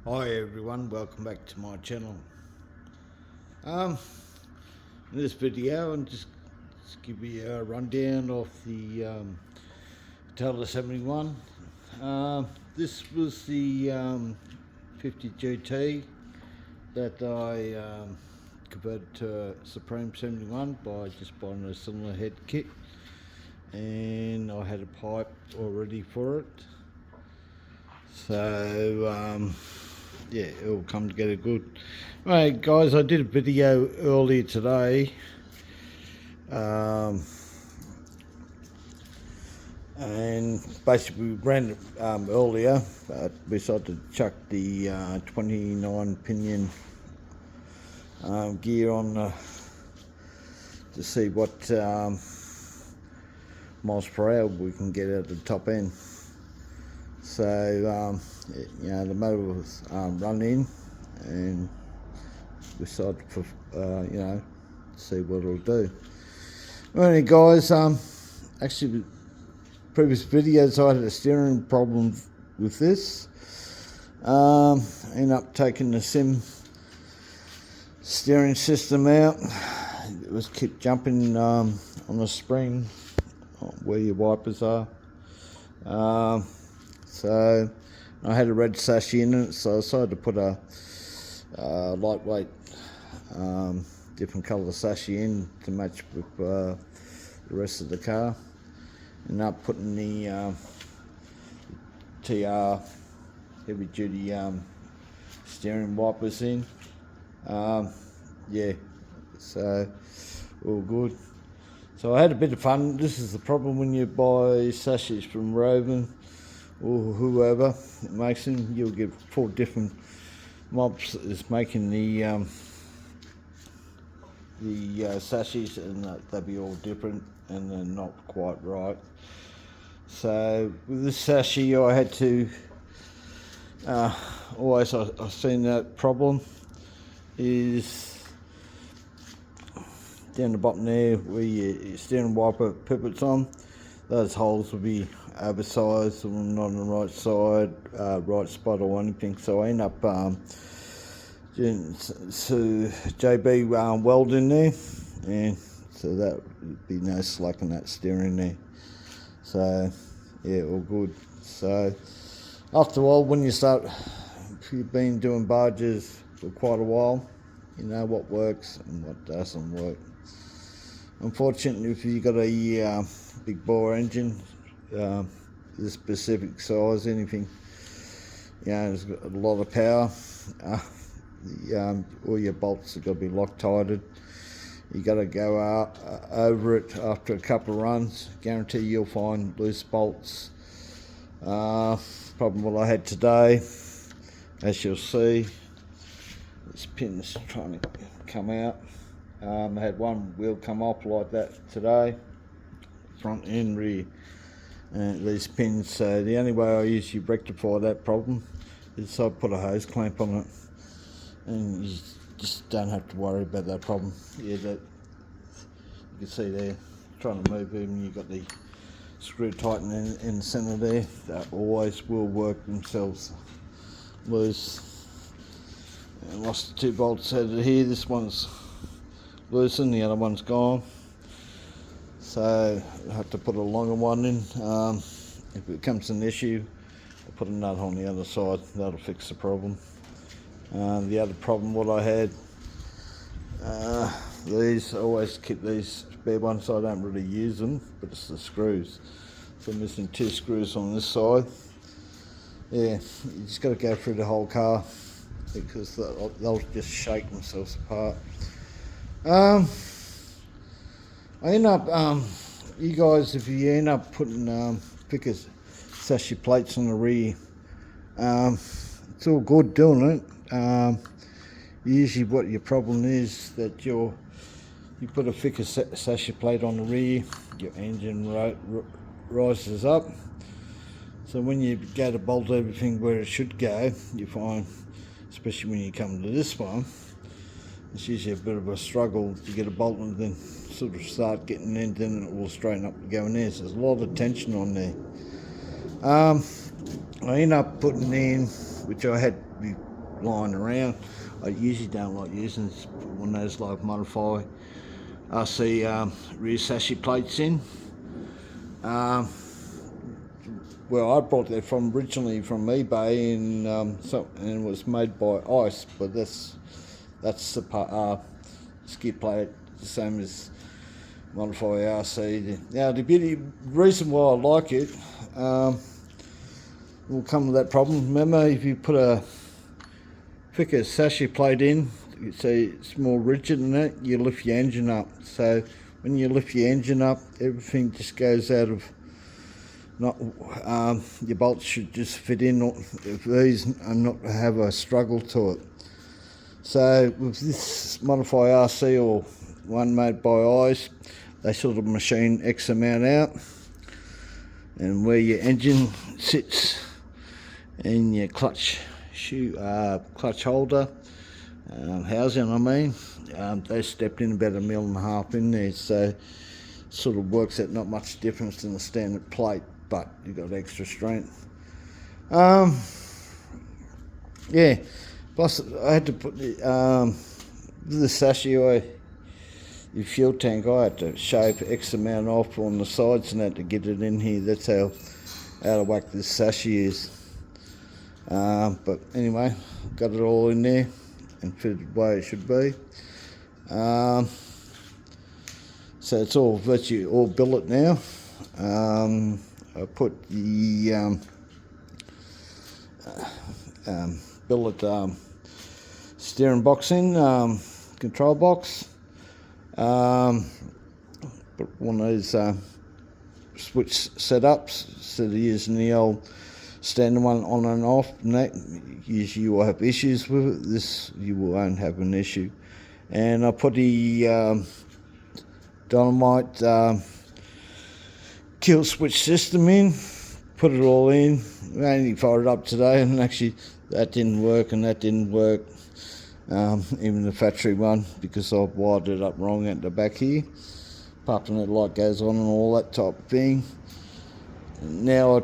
Hi everyone, welcome back to my channel. In this video I'll just give you a rundown of the Taylor 71. This was the 50 GT that I converted to Supreme 71 by just buying a cylinder head kit, and I had a pipe already for it. So yeah, it will come together good. Alright guys, I did a video earlier today, and basically we ran it earlier, but we decided to chuck the 29 pinion gear on to see what miles per hour we can get at the top end. So you know, the motor was running, and we decided to you know, see what it'll do. Well, anyway guys, actually previous videos I had a steering problem with this. Ended up taking the steering system out. It was kept jumping on the spring where your wipers are. So I had a red Sashi in it, so I decided to put a lightweight different colour Sashi in to match with the rest of the car. And up putting the TR heavy duty steering wipers in. Yeah, so all good. So I had a bit of fun. This is the problem when you buy sashes from Rovan or whoever makes them. You'll get 4 different mobs is making the sashes, and they'll be all different and they're not quite right. So with this sashi I had to always I've seen that problem is down the bottom there where your steering wiper pivots on. Those holes will be oversized or not on the right side, right spot or anything. So I end up doing JB welding there, and so that would be no slack on that steering there. So yeah, all good. So after a while, when you start, if you've been doing barges for quite a while, you know what works and what doesn't work. Unfortunately, if you've got a big bore engine, the specific size, anything, you know, it's got a lot of power, all your bolts have got to be Loctited. You got to go over it after a couple of runs. Guarantee you'll find loose bolts. Problem what I had today, as you'll see, this pin's trying to come out. I had one wheel come off like that today, front and rear, and these pins. So the only way I usually rectify that problem is I put a hose clamp on it, and you just don't have to worry about that problem. Yeah, that you can see there, trying to move them, you've got the screw tighten in the centre there. That always will work themselves loose. And lost 2 bolts out of here. This one's loosened, the other one's gone. So I have to put a longer one in. If it becomes an issue, I'll put a nut on the other side. That'll fix the problem. The other problem what I had, these, I always keep these spare ones, so I don't really use them, but it's the screws. So I'm missing 2 screws on this side. Yeah, you just got to go through the whole car because they'll just shake themselves apart. I end up, you guys, if you end up putting thicker sashi plates on the rear, it's all good doing it. Usually what your problem is that you put a thicker sashi plate on the rear, your engine rises up. So when you go to bolt everything where it should go, you find, especially when you come to this one, it's usually a bit of a struggle to get a bolt and then sort of start getting in, then it will straighten up and go in there. So there's a lot of tension on there. I end up putting in, which I had lying around. I usually don't like using one of those like Modify RC rear Sashi plates in. Well, I brought that originally from eBay, and and it was made by Ice, but that's the skid plate, the same as Modify RC. Now the reason why I like it will come with that problem. Remember, if you put a thicker Sashi plate in, so it's more rigid than that, you lift your engine up. So when you lift your engine up, everything just goes out of. Your bolts should just fit in these and not have a struggle to it. So with this Modify RC or one made by Ice, they sort of machine X amount out, and where your engine sits and your clutch holder housing, they stepped in about 1.5 mil in there, so it sort of works out not much difference than the standard plate, but you've got extra strength. Yeah, plus I had to put the Sashi, the fuel tank, I had to shave X amount off on the sides and that to get it in here. That's how out of whack this Sashi is. But anyway, got it all in there and fitted the way it should be. So it's all virtually all billet now. I put the billet steering box in, control box. Put one of those switch setups instead of using the old standard one on and off, and that usually you will have issues with it. This you won't have an issue. And I put the dynamite kill switch system in, put it all in. I only fired it up today, and actually that didn't work and that didn't work, even the factory one, because I wired it up wrong at the back here. Apart from that light goes on and all that type of thing. Now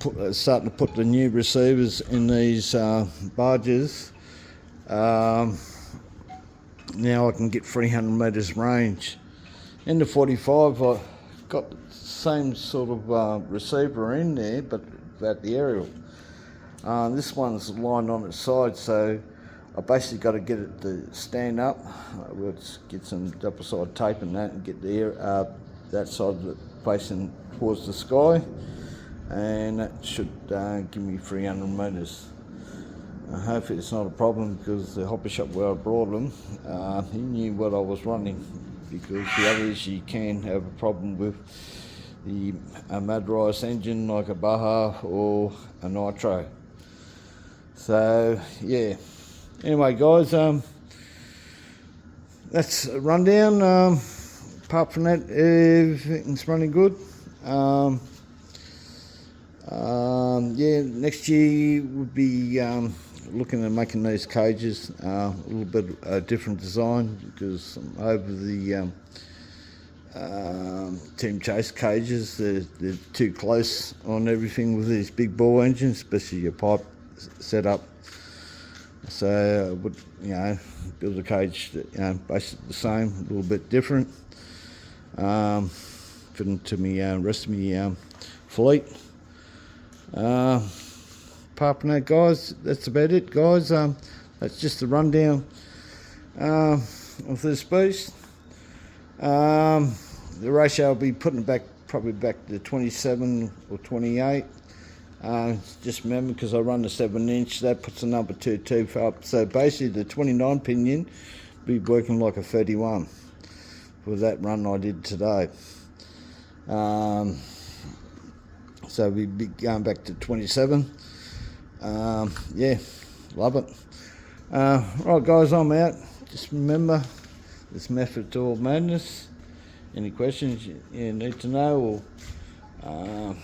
I'm starting to put the new receivers in these barges. Now I can get 300 metres range. In the 45 I got the same sort of receiver in there, but about the aerial. This one's lined on its side, so I basically got to get it to stand up. We'll just get some double side tape and that, and get the air, that side of it facing towards the sky, and that should give me 300 metres. Hopefully it's not a problem, because the hopper shop where I brought them, he knew what I was running, because the others you can have a problem with the motorised engine like a Baja or a Nitro. So yeah, anyway guys, that's a rundown. Apart from that, everything's running good. Yeah, next year we'll be looking at making these cages a little bit different design, because over the Team Chase cages, they're too close on everything with these big ball engines, especially your pipe setup. So I would, build a cage that, basically the same, a little bit different, fit into me rest of me fleet. Apart from that, guys, that's about it, guys. That's just the rundown of this beast. The ratio I'll be putting it back, probably back to 27 or 28. Just remember, because I run the 7-inch, that puts a number 2 tooth up. So basically the 29 pinion will be working like a 31 for that run I did today. So we'll be going back to 27. Yeah, love it. Right guys, I'm out. Just remember, this method to all madness. Any questions you need to know, or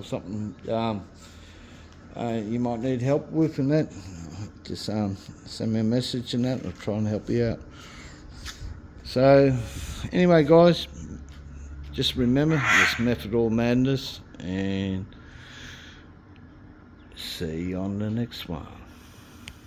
something you might need help with, and that, just send me a message and that. I'll try and help you out. So anyway guys, just remember this method all madness, and see you on the next one.